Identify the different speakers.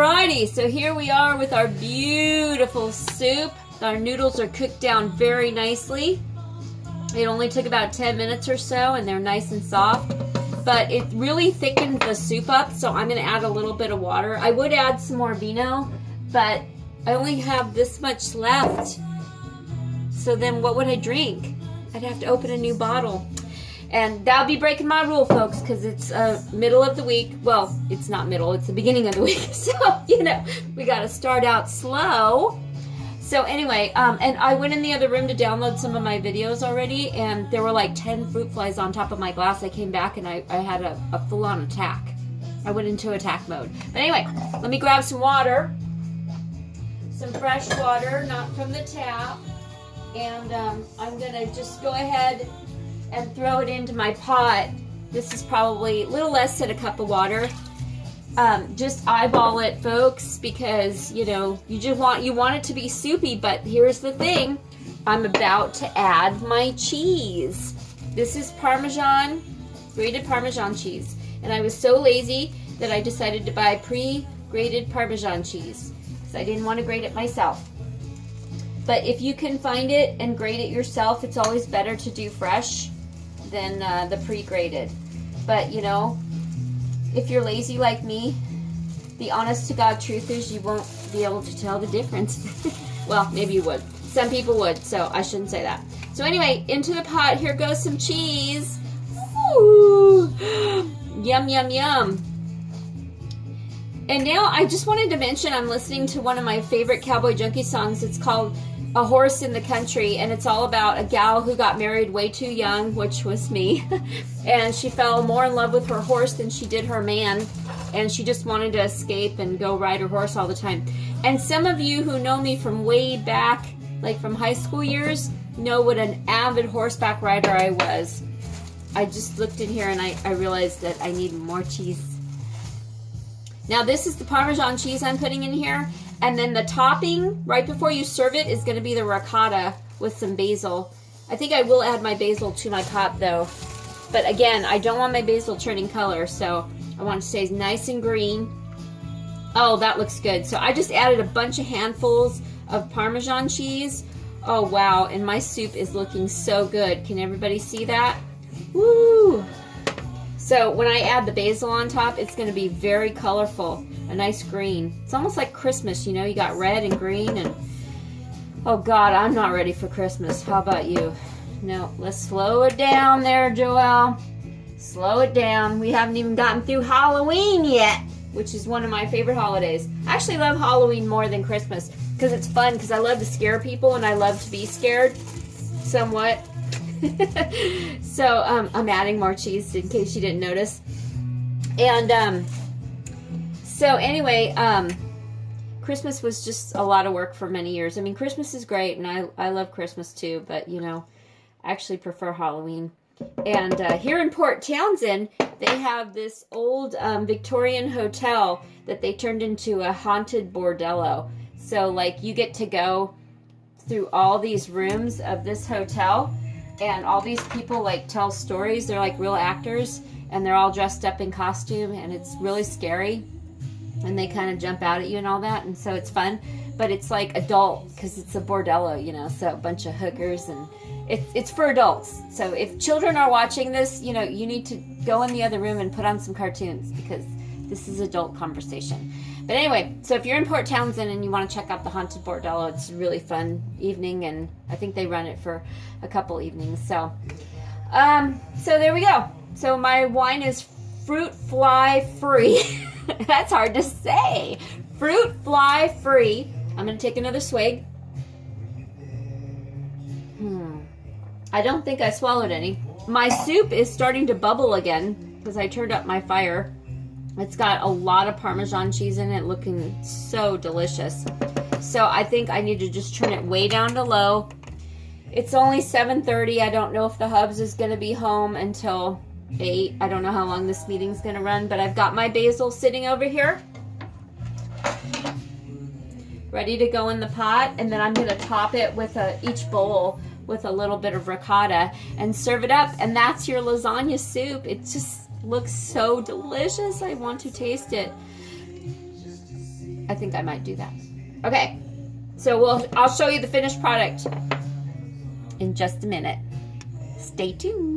Speaker 1: Alrighty, so here we are with our beautiful soup. Our noodles are cooked down very nicely. It only took about 10 minutes or so, and they're nice and soft. But it really thickened the soup up, so I'm going to add a little bit of water. I would add some more vino, but I only have this much left. So then what would I drink? I'd have to open a new bottle. And that would be breaking my rule, folks, because it's middle of the week. Well, it's not middle, it's the beginning of the week. So, you know, we got to start out slow. So anyway, and I went in the other room to download some of my videos already, and there were like 10 fruit flies on top of my glass. I came back and I had a full-on attack. I went into attack mode. But anyway, let me grab some water. Some fresh water, not from the tap. And I'm going to just go ahead and throw it into my pot. This is probably a little less than a cup of water. Just eyeball it, folks, because you know you want it to be soupy. But here's the thing: I'm about to add my cheese. This is Parmesan, grated Parmesan cheese, and I was so lazy that I decided to buy pre-grated Parmesan cheese because I didn't want to grate it myself. But if you can find it and grate it yourself, it's always better to do fresh than the pre-grated. But you know, if you're lazy like me, the honest to God truth is you won't be able to tell the difference. Well, maybe you would. Some people would, so I shouldn't say that. So anyway, into the pot, here goes some cheese. Ooh. Yum, yum, yum. And now I just wanted to mention I'm listening to one of my favorite Cowboy Junkie songs. It's called A Horse in the Country, and it's all about a gal who got married way too young, which was me, and she fell more in love with her horse than she did her man, and she just wanted to escape and go ride her horse all the time. And some of you who know me from way back, like from high school years, know what an avid horseback rider I was. I just looked in here and I realized that I need more cheese. Now this is the Parmesan cheese I'm putting in here. And then the topping, right before you serve it, is going to be the ricotta with some basil. I think I will add my basil to my pot, though. But again, I don't want my basil turning color, so I want it to stay nice and green. Oh, that looks good. So I just added a bunch of handfuls of Parmesan cheese. Oh, wow. And my soup is looking so good. Can everybody see that? Woo! So when I add the basil on top, it's going to be very colorful. A nice green. It's almost like Christmas, you know, you got red and green and oh God, I'm not ready for Christmas. How about you? No, let's slow it down there, Joelle. Slow it down. We haven't even gotten through Halloween yet, which is one of my favorite holidays. I actually love Halloween more than Christmas because it's fun, because I love to scare people and I love to be scared somewhat. So I'm adding more cheese in case you didn't notice. And so anyway, Christmas was just a lot of work for many years. I mean, Christmas is great, and I love Christmas too, but, you know, I actually prefer Halloween. And here in Port Townsend, they have this old Victorian hotel that they turned into a haunted bordello. So, like, you get to go through all these rooms of this hotel, and all these people, like, tell stories. They're, like, real actors, and they're all dressed up in costume, and it's really scary. And they kind of jump out at you and all that, and so it's fun, but it's like adult because it's a bordello, you know, so a bunch of hookers, and it's for adults. So if children are watching this, you know, you need to go in the other room and put on some cartoons because this is adult conversation. But anyway, so if you're in Port Townsend and you want to check out the haunted bordello, it's a really fun evening, and I think they run it for a couple evenings. So so there we go. So my wine is fruit fly free. That's hard to say. Fruit fly free. I'm going to take another swig. I don't think I swallowed any. My soup is starting to bubble again because I turned up my fire. It's got a lot of Parmesan cheese in it, looking so delicious. So I think I need to just turn it way down to low. It's only 7:30. I don't know if the hubs is going to be home until 8. I don't know how long this meeting's going to run, but I've got my basil sitting over here, ready to go in the pot, and then I'm going to top it with each bowl with a little bit of ricotta and serve it up, and that's your lasagna soup. It just looks so delicious. I want to taste it. I think I might do that. Okay, so I'll show you the finished product in just a minute. Stay tuned.